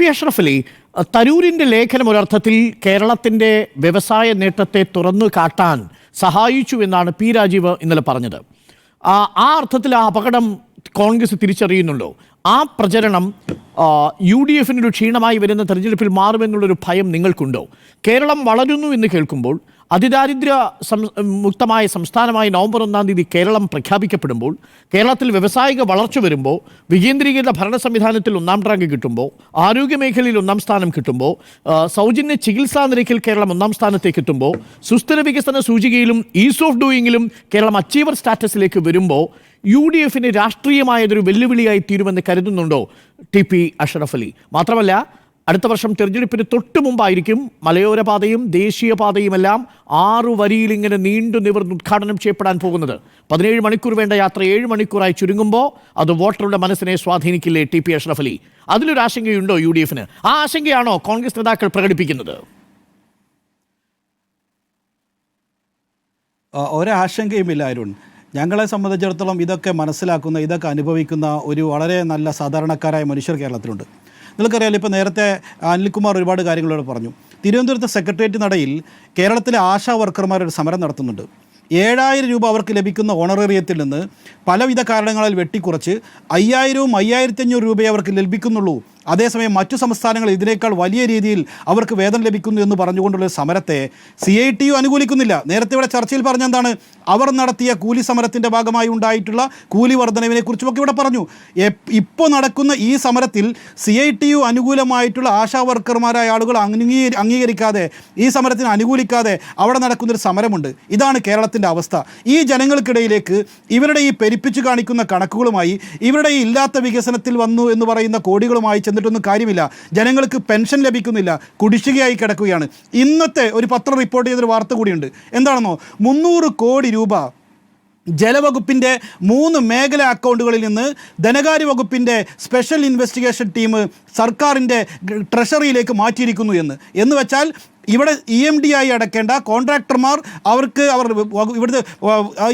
P Ashraf Ali, തരൂരിൻ്റെ ലേഖനം ഒരർത്ഥത്തിൽ കേരളത്തിൻ്റെ വ്യവസായ നേട്ടത്തെ തുറന്നു കാട്ടാൻ സഹായിച്ചു എന്നാണ് പി രാജീവ് ഇന്നലെ പറഞ്ഞത്. ആ അർത്ഥത്തിൽ ആ അപകടം കോൺഗ്രസ് തിരിച്ചറിയുന്നുണ്ടോ? ആ പ്രചരണം UDF ഒരു ക്ഷീണമായി വരുന്ന തെരഞ്ഞെടുപ്പിൽ മാറുമെന്നുള്ളൊരു ഭയം നിങ്ങൾക്കുണ്ടോ? കേരളം വളരുന്നു എന്ന് കേൾക്കുമ്പോൾ, അതിദാരിദ്ര്യ മുക്തമായ സംസ്ഥാനമായി നവംബർ 1-ാം തീയതി കേരളം പ്രഖ്യാപിക്കപ്പെടുമ്പോൾ, കേരളത്തിൽ വ്യവസായിക വളർച്ച വരുമ്പോൾ, വികേന്ദ്രീകൃത ഭരണ സംവിധാനത്തിൽ 1-ാം റാങ്ക് കിട്ടുമ്പോൾ, ആരോഗ്യമേഖലയിൽ 1-ാം സ്ഥാനം കിട്ടുമ്പോൾ, സൗജന്യ ചികിത്സാ നിരക്കിൽ കേരളം 1-ാം സ്ഥാനത്തേക്ക് എത്തുമ്പോൾ, സുസ്ഥിര വികസന സൂചികയിലും ഈസ് ഓഫ് ഡൂയിങ്ങിലും കേരളം അച്ചീവർ സ്റ്റാറ്റസിലേക്ക് വരുമ്പോൾ UDF രാഷ്ട്രീയമായതൊരു വെല്ലുവിളിയായി തീരുമെന്ന് കരുതുന്നുണ്ടോ TP അഷ്റഫ് അലി? മാത്രമല്ല, അടുത്ത വർഷം തെരഞ്ഞെടുപ്പിന് തൊട്ടു മുമ്പായിരിക്കും മലയോര പാതയും ദേശീയപാതയുമെല്ലാം 6 വരിയിൽ ഇങ്ങനെ നീണ്ടു നിവർന്ന് ഉദ്ഘാടനം ചെയ്യപ്പെടാൻ പോകുന്നത്. 17 മണിക്കൂർ വേണ്ട യാത്ര 7 മണിക്കൂറായി ചുരുങ്ങുമ്പോൾ അത് വോട്ടറുടെ മനസ്സിനെ സ്വാധീനിക്കില്ലേ TP അഷ്റഫ് അലി? അതിലൊരു ആശങ്കയുണ്ടോ UDF? ആ ആശങ്കയാണോ കോൺഗ്രസ് നേതാക്കൾ പ്രകടിപ്പിക്കുന്നത്? ഒരാശങ്കയുമില്ല അരുൺ. ഞങ്ങളെ സംബന്ധിച്ചിടത്തോളം ഇതൊക്കെ മനസ്സിലാക്കുന്ന, ഇതൊക്കെ അനുഭവിക്കുന്ന ഒരു വളരെ നല്ല സാധാരണക്കാരായ മനുഷ്യർ കേരളത്തിലുണ്ട്. നിങ്ങൾക്കറിയാലോ, ഇപ്പോൾ നേരത്തെ അനിൽകുമാർ ഒരുപാട് കാര്യങ്ങളോട് പറഞ്ഞു. തിരുവനന്തപുരത്ത് സെക്രട്ടേറിയറ്റ് നടയിൽ കേരളത്തിലെ ആശാ വർക്കർമാരൊരു സമരം നടത്തുന്നുണ്ട്. 7,000 രൂപ അവർക്ക് ലഭിക്കുന്ന ഓണറേറിയത്തിൽ നിന്ന് പലവിധ കാരണങ്ങളിൽ വെട്ടിക്കുറച്ച് 5,000-ഉം 5,500 രൂപയെ അവർക്ക് ലഭിക്കുന്നുള്ളൂ. അതേസമയം മറ്റു സംസ്ഥാനങ്ങളിൽ ഇതിനേക്കാൾ വലിയ രീതിയിൽ അവർക്ക് വേതനം ലഭിക്കുന്നു എന്ന് പറഞ്ഞുകൊണ്ടുള്ള സമരത്തെ CITU അനുകൂലിക്കുന്നില്ല. നേരത്തെ ഇവിടെ ചർച്ചയിൽ പറഞ്ഞെന്താണ്, അവർ നടത്തിയ കൂലി സമരത്തിൻ്റെ ഭാഗമായി ഉണ്ടായിട്ടുള്ള കൂലി വർധനവിനെ കുറിച്ചുമൊക്കെ ഇവിടെ പറഞ്ഞു. ഇപ്പോൾ നടക്കുന്ന ഈ സമരത്തിൽ CITU അനുകൂലമായിട്ടുള്ള ആശാ വർക്കർമാരായ ആളുകൾ അംഗീകരിക്കാതെ, ഈ സമരത്തിന് അനുകൂലിക്കാതെ അവിടെ നടക്കുന്നൊരു സമരമുണ്ട്. ഇതാണ് കേരളത്തിൻ്റെ അവസ്ഥ. ഈ ജനങ്ങൾക്കിടയിലേക്ക് ഇവരുടെ ഈ പെരുപ്പിച്ചു കാണിക്കുന്ന കണക്കുകളുമായി, ഇവരുടെ ഈ ഇല്ലാത്ത വികസനത്തിൽ വന്നു എന്ന് പറയുന്ന കോടികളുമായി ചെന്നിട്ടൊന്നും കാര്യമില്ല. ജനങ്ങൾക്ക് പെൻഷൻ ലഭിക്കുന്നില്ല, കുടിശ്ശികയായി കിടക്കുകയാണ്. ഇന്നത്തെ ഒരു പത്രം റിപ്പോർട്ട് ചെയ്തൊരു വാർത്ത കൂടിയുണ്ട്. എന്താണെന്നോ, 300 കോടി രൂപ ജലവകുപ്പിൻ്റെ 3 മേഖലാ അക്കൗണ്ടുകളിൽ നിന്ന് ധനകാര്യ വകുപ്പിൻ്റെ സ്പെഷ്യൽ ഇൻവെസ്റ്റിഗേഷൻ ടീം സർക്കാരിൻ്റെ ട്രഷറിയിലേക്ക് മാറ്റിയിരിക്കുന്നു എന്ന് വെച്ചാൽ ഇവിടെ EMD ആയി അടക്കേണ്ട കോൺട്രാക്ടർമാർ അവർ ഇവിടുത്തെ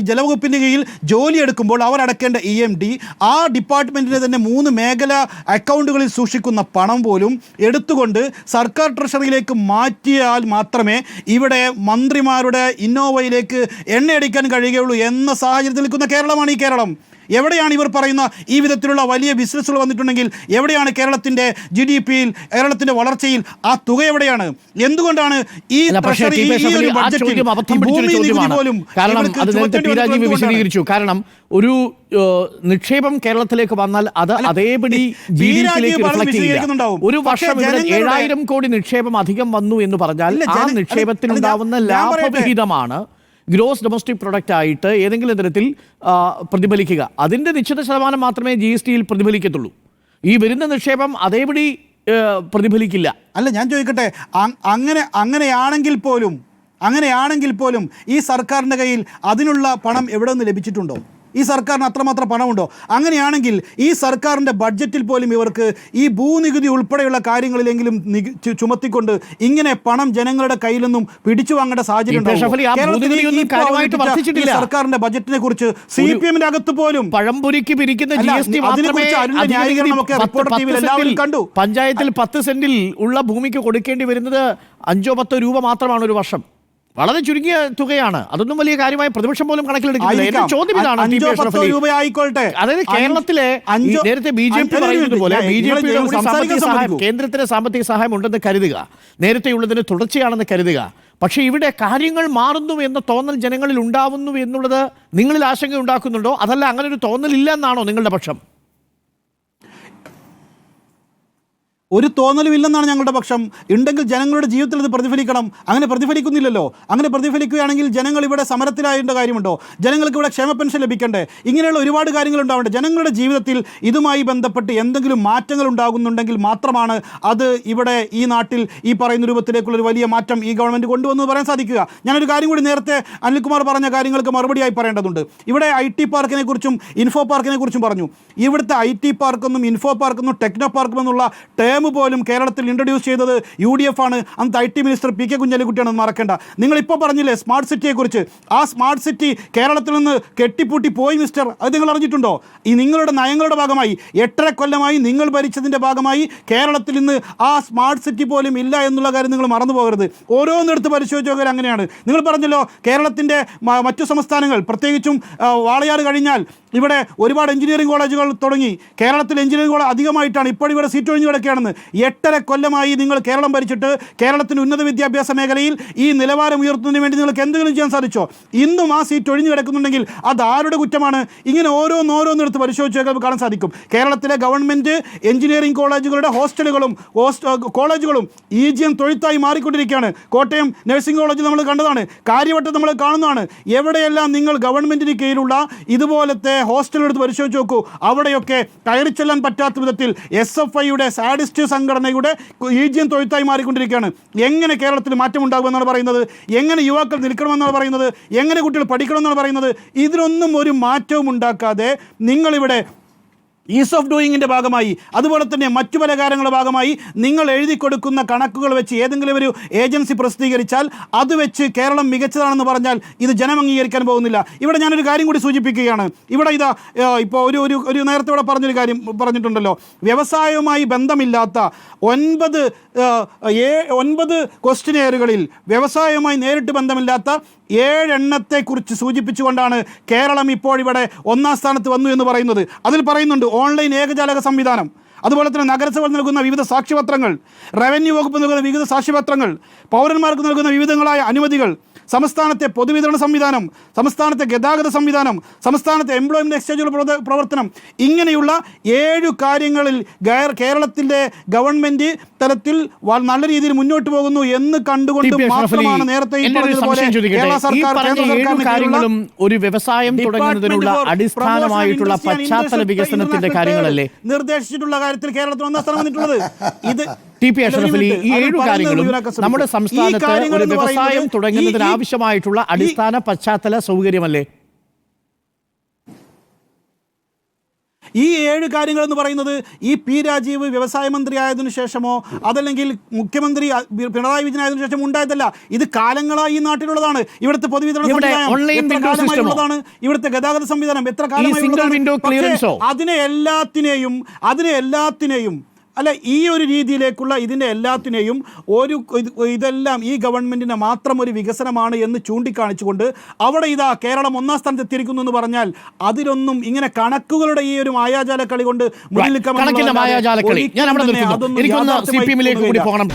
ജലവകുപ്പിൻ്റെ കീഴിൽ ജോലി എടുക്കുമ്പോൾ അവർ അടക്കേണ്ട EMD, ആ ഡിപ്പാർട്ട്മെൻറ്റിൻ്റെ തന്നെ 3 മേഖലാ അക്കൗണ്ടുകളിൽ സൂക്ഷിക്കുന്ന പണം പോലും എടുത്തുകൊണ്ട് സർക്കാർ ട്രഷറിയിലേക്ക് മാറ്റിയാൽ മാത്രമേ ഇവിടെ മന്ത്രിമാരുടെ ഇന്നോവയിലേക്ക് എണ്ണയടിക്കാൻ കഴിയുകയുള്ളൂ എന്ന സാഹചര്യത്തിൽ നിൽക്കുന്ന കേരളമാണ് ഈ കേരളം. എവിടെയാണ് ഇവർ പറയുന്ന ഈ വിധത്തിലുള്ള വലിയ ബിസിനസ്സുകൾ വന്നിട്ടുണ്ടെങ്കിൽ എവിടെയാണ് കേരളത്തിൻ്റെ GDP-യിൽ, കേരളത്തിൻ്റെ വളർച്ചയിൽ ആ തുക എവിടെയാണ്? എന്തുകൊണ്ടാണ് ഈ വിശദീകരിച്ചു? കാരണം ഒരു നിക്ഷേപം കേരളത്തിലേക്ക് വന്നാൽ അത് അതേപടി GDP-യിലേക്ക് റിഫ്ലക്ട് ചെയ്യില്ല. ഒരു വർഷം 7,000 കോടി നിക്ഷേപം അധികം വന്നു എന്ന് പറഞ്ഞാൽ ആ നിക്ഷേപത്തിനുണ്ടാവുന്ന ലാഭവിഹിതമാണ് ഗ്രോസ് ഡൊമസ്റ്റിക് പ്രൊഡക്റ്റ് ആയിട്ട് ഏതെങ്കിലും തരത്തിൽ പ്രതിഫലിക്കുക. അതിൻ്റെ നിശ്ചിത ശതമാനം മാത്രമേ GST-യിൽ പ്രതിഫലിക്കത്തുള്ളൂ. ഈ വരുന്ന നിക്ഷേപം അതേപടി പ്രതിഫലിക്കില്ല. അല്ല, ഞാൻ ചോദിക്കട്ടെ, അങ്ങനെയാണെങ്കിൽ പോലും ഈ സർക്കാരിൻ്റെ കയ്യിൽ അതിനുള്ള പണം എവിടെ നിന്ന് ലഭിച്ചിട്ടുണ്ടോ? ഈ സർക്കാരിന് അത്രമാത്രം പണമുണ്ടോ? അങ്ങനെയാണെങ്കിൽ ഈ സർക്കാരിൻ്റെ ബഡ്ജറ്റിൽ പോലും ഇവർക്ക് ഈ ഭൂനികുതി ഉൾപ്പെടെയുള്ള കാര്യങ്ങളിലെങ്കിലും ചുമത്തിക്കൊണ്ട് ഇങ്ങനെ പണം ജനങ്ങളുടെ കയ്യിൽ നിന്നും പിടിച്ചു വാങ്ങേണ്ട സാഹചര്യം സർക്കാരിന്റെ ബഡ്ജറ്റിനെ കുറിച്ച് CPM-ന്റെ അകത്ത് പോലും പഴംപൊരിക്ക് പിരിക്കുന്ന കണ്ടു. പഞ്ചായത്തിൽ 10 സെന്റിൽ ഉള്ള ഭൂമിക്ക് കൊടുക്കേണ്ടി വരുന്നത് 5-10 രൂപ മാത്രമാണ് ഒരു വർഷം. വളരെ ചുരുങ്ങിയ തുകയാണ്. അതൊന്നും വലിയ കാര്യമായ പ്രതിപക്ഷം പോലും കണക്കിലെടുക്കുന്നില്ല. എന്റെ ചോദ്യം ഇതാണ്, അതായത് കേരളത്തിലെ നേരത്തെ BJP പറയുന്നത് പോലെ കേന്ദ്രത്തിന് സാമ്പത്തിക സഹായം ഉണ്ടെന്ന് കരുതുക, നേരത്തെയുള്ളതിന് തുടർച്ചയാണെന്ന് കരുതുക. പക്ഷേ ഇവിടെ കാര്യങ്ങൾ മാറുന്നു എന്ന തോന്നൽ ജനങ്ങളിൽ ഉണ്ടാവുന്നു എന്നുള്ളത് നിങ്ങളിൽ ആശങ്ക ഉണ്ടാക്കുന്നുണ്ടോ? അതല്ല, അങ്ങനെ ഒരു തോന്നലില്ല എന്നാണോ നിങ്ങളുടെ പക്ഷം? ഒരു തോന്നലുമില്ലെന്നാണ് ഞങ്ങളുടെ പക്ഷം. ഉണ്ടെങ്കിൽ ജനങ്ങളുടെ ജീവിതത്തിൽ ഇത് പ്രതിഫലിക്കണം. അങ്ങനെ പ്രതിഫലിക്കുന്നില്ലല്ലോ. അങ്ങനെ പ്രതിഫലിക്കുകയാണെങ്കിൽ ജനങ്ങൾ ഇവിടെ സമരത്തിലായേണ്ട കാര്യമുണ്ടോ? ജനങ്ങൾക്ക് ഇവിടെ ക്ഷേമ പെൻഷൻ ലഭിക്കണ്ടേ? ഇങ്ങനെയുള്ള ഒരുപാട് കാര്യങ്ങൾ ഉണ്ടാവേണ്ടേ? ജനങ്ങളുടെ ജീവിതത്തിൽ ഇതുമായി ബന്ധപ്പെട്ട് എന്തെങ്കിലും മാറ്റങ്ങൾ ഉണ്ടാകുന്നുണ്ടെങ്കിൽ മാത്രമാണ് അത് ഇവിടെ ഈ നാട്ടിൽ ഈ പറയുന്ന രൂപത്തിലേക്കുള്ളൊരു വലിയ മാറ്റം ഈ ഗവൺമെൻറ് കൊണ്ടുവന്നു പറയാൻ സാധിക്കുക. ഞാനൊരു കാര്യം കൂടി നേരത്തെ അനിൽകുമാർ പറഞ്ഞ കാര്യങ്ങൾക്ക് മറുപടിയായി പറയേണ്ടതുണ്ട്. ഇവിടെ IT പാർക്കിനെ കുറിച്ചും ഇൻഫോ പാർക്കിനെ കുറിച്ചും പറഞ്ഞു. ഇവിടുത്തെ IT പാർക്കെന്നും ഇൻഫോ പാർക്കെന്നും ടെക്നോ പാർക്കും എന്നുള്ള ജാം പോലും കേരളത്തിൽ ഇൻട്രൊഡ്യൂസ് ചെയ്തത് UDF ആണ്. അന്ന് IT മിനിസ്റ്റർ PK കുഞ്ഞാലിക്കുട്ടിയാണെന്ന് മറക്കേണ്ട. നിങ്ങളിപ്പോൾ പറഞ്ഞില്ലേ സ്മാർട്ട് സിറ്റിയെക്കുറിച്ച്, ആ സ്മാർട്ട് സിറ്റി കേരളത്തിൽ നിന്ന് കെട്ടിപ്പൂട്ടി പോയി മിസ്റ്റർ, അത് നിങ്ങൾ അറിഞ്ഞിട്ടുണ്ടോ? ഈ നിങ്ങളുടെ നയങ്ങളുടെ ഭാഗമായി 8.5 കൊല്ലമായി നിങ്ങൾ ഭരിച്ചതിൻ്റെ ഭാഗമായി കേരളത്തിൽ ഇന്ന് ആ സ്മാർട്ട് സിറ്റി പോലും ഇല്ല എന്നുള്ള കാര്യം നിങ്ങൾ മറന്നു പോകരുത്. ഓരോന്നെടുത്ത് പരിശോധിച്ച് നോക്കാൻ അങ്ങനെയാണ്. നിങ്ങൾ പറഞ്ഞല്ലോ കേരളത്തിൻ്റെ മറ്റു സംസ്ഥാനങ്ങൾ, പ്രത്യേകിച്ചും വാളയാർ കഴിഞ്ഞാൽ ഇവിടെ ഒരുപാട് എഞ്ചിനീയറിംഗ് കോളേജുകൾ തുടങ്ങി. കേരളത്തിൽ എഞ്ചിനീയറിംഗ് കോളേജ് അധികമായിട്ടാണ്, ഇപ്പോൾ ഇവിടെ സീറ്റ് ഒഴിഞ്ഞു കിടക്കുകയാണെന്ന്. 8.5 കൊല്ലമായി നിങ്ങൾ കേരളം ഭരിച്ചിട്ട് കേരളത്തിന് ഉന്നത വിദ്യാഭ്യാസ മേഖലയിൽ ഈ നിലവാരം ഉയർത്തുന്നതിന് വേണ്ടി നിങ്ങൾക്ക് എന്തെങ്കിലും ചെയ്യാൻ സാധിച്ചോ? ഇന്നും ആ സീറ്റ് ഒഴിഞ്ഞു കിടക്കുന്നുണ്ടെങ്കിൽ അത് ആരുടെ കുറ്റമാണ്? ഇങ്ങനെ ഓരോന്നെടുത്ത് പരിശോധിച്ച് കാണാൻ സാധിക്കും. കേരളത്തിലെ ഗവൺമെൻറ് എഞ്ചിനീയറിംഗ് കോളേജുകളുടെ ഹോസ്റ്റലുകളും കോളേജുകളും EGM തൊഴുത്തായി മാറിക്കൊണ്ടിരിക്കുകയാണ്. കോട്ടയം നഴ്സിംഗ് കോളേജിൽ നമ്മൾ കണ്ടതാണ്, കാര്യവട്ടം നമ്മൾ കാണുന്നതാണ്. എവിടെയെല്ലാം നിങ്ങൾ ഗവൺമെൻറ്റിന് കീഴിലുള്ള ഇതുപോലത്തെ ഹോസ്റ്റലെടുത്ത് പരിശോധിച്ച് നോക്കൂ, അവിടെയൊക്കെ കയറി ചെല്ലാൻ പറ്റാത്ത വിധത്തിൽ SFIയുടെ സാഡിസ്റ്റ് സംഘടനയുടെ EGM തൊഴുത്തായി മാറിക്കൊണ്ടിരിക്കുകയാണ്. എങ്ങനെ കേരളത്തിൽ മാറ്റമുണ്ടാകുമെന്നാണ് പറയുന്നത്? എങ്ങനെ യുവാക്കൾ നിൽക്കണമെന്നാണ് പറയുന്നത്? എങ്ങനെ കുട്ടികൾ പഠിക്കണമെന്നാണ് പറയുന്നത്? ഇതിനൊന്നും ഒരു മാറ്റവും ഉണ്ടാക്കാതെ നിങ്ങളിവിടെ ഈസ് ഓഫ് ഡൂയിങ്ങിൻ്റെ ഭാഗമായി, അതുപോലെ തന്നെ മറ്റു പല കാര്യങ്ങളുടെ ഭാഗമായി നിങ്ങൾ എഴുതി കൊടുക്കുന്ന കണക്കുകൾ വെച്ച് ഏതെങ്കിലും ഒരു ഏജൻസി പ്രസിദ്ധീകരിച്ചാൽ അത് വെച്ച് കേരളം മികച്ചതാണെന്ന് പറഞ്ഞാൽ ഇത് ജനം അംഗീകരിക്കാൻ പോകുന്നില്ല. ഇവിടെ ഞാനൊരു കാര്യം കൂടി സൂചിപ്പിക്കുകയാണ്. ഇവിടെ ഇതാ ഇപ്പോൾ ഒരു നേരത്തെ ഇവിടെ പറഞ്ഞൊരു കാര്യം പറഞ്ഞിട്ടുണ്ടല്ലോ, വ്യവസായവുമായി ബന്ധമില്ലാത്ത 9 ക്വസ്റ്റ്യനെയറുകളിൽ വ്യവസായവുമായി നേരിട്ട് ബന്ധമില്ലാത്ത 7 എണ്ണത്തെക്കുറിച്ച് സൂചിപ്പിച്ചുകൊണ്ടാണ് കേരളം ഇപ്പോൾ ഇവിടെ 1ാം സ്ഥാനത്ത് വന്നു എന്ന് പറയുന്നത്. അതിൽ പറയുന്നുണ്ട് ഓൺലൈൻ ഏകജാലക സംവിധാനം, അതുപോലെ തന്നെ നഗരസഭ നൽകുന്ന വിവിധ സാക്ഷ്യപത്രങ്ങൾ, റവന്യൂ വകുപ്പ് നൽകുന്ന വിവിധ സാക്ഷ്യപത്രങ്ങൾ, പൗരന്മാർക്ക് നൽകുന്ന വിവിധങ്ങളായ അനുമതികൾ, സംസ്ഥാനത്തെ പൊതുവിതരണ സംവിധാനം, സംസ്ഥാനത്തെ ഗതാഗത സംവിധാനം, സംസ്ഥാനത്തെ എംപ്ലോയ്മെൻറ്റ് എക്സ്ചേഞ്ചുകളുടെ പ്രവർത്തനം, ഇങ്ങനെയുള്ള 7 കാര്യങ്ങളിൽ കേരളത്തിൻ്റെ ഗവൺമെൻറ് തലത്തിൽ നല്ല രീതിയിൽ മുന്നോട്ട് പോകുന്നു എന്ന് കണ്ടുകൊണ്ട് മാത്രമാണ് നേരത്തെ കേരള സർക്കാർ കാര്യങ്ങളും ഒരു വ്യവസായം തുടങ്ങുന്നതിനുള്ള അടിസ്ഥാനമായിട്ടുള്ള പശ്ചാത്തല വികസനത്തിന്റെ കാര്യങ്ങളല്ലേ നിർദ്ദേശിച്ചിട്ടുള്ള കാര്യത്തിൽ കേരളത്തിൽ 1ാം സ്ഥാനം വന്നിട്ടുള്ളത്. ഇത് TP അഷ്റഫ് അലി, ഈ 7 കാര്യങ്ങളും നമ്മുടെ സംസ്ഥാനത്ത് ഒരു വ്യവസായം തുടങ്ങുന്നതിന് ആവശ്യമായിട്ടുള്ള അടിസ്ഥാന പശ്ചാത്തല സൗകര്യമല്ലേ? ഈ 7 കാര്യങ്ങൾ എന്ന് പറയുന്നത് ഈ P രാജീവ് വ്യവസായ മന്ത്രി ആയതിനു ശേഷമോ അതല്ലെങ്കിൽ മുഖ്യമന്ത്രി പിണറായി വിജയൻ ആയതിനു ശേഷം ഉണ്ടായതല്ല. ഇത് കാലങ്ങളായി ഈ നാട്ടിലുള്ളതാണ്. ഇവിടുത്തെ പൊതുവിതരണ സംവിധാനം, ഇവിടുത്തെ ഗതാഗത സംവിധാനം എത്ര കാലമായി. അതിനെ എല്ലാത്തിനെയും അല്ല, ഈ ഒരു രീതിയിലേക്കുള്ള ഇതിൻ്റെ എല്ലാത്തിനെയും ഇതെല്ലാം ഈ ഗവൺമെൻറ്റിൻ്റെ മാത്രം ഒരു വികസനമാണ് എന്ന് ചൂണ്ടിക്കാണിച്ചുകൊണ്ട് അവിടെ ഇതാ കേരളം 1ാം സ്ഥാനത്ത് എത്തിയിരിക്കുന്നു എന്ന് പറഞ്ഞാൽ അതിലൊന്നും ഇങ്ങനെ കണക്കുകളുടെ ഈ ഒരു മായാജാല കളി കൊണ്ട് മുന്നിൽ നിൽക്കാൻ പോകണം.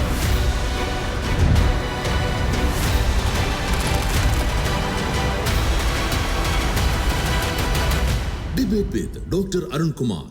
Debate with Dr. Arun Kumar.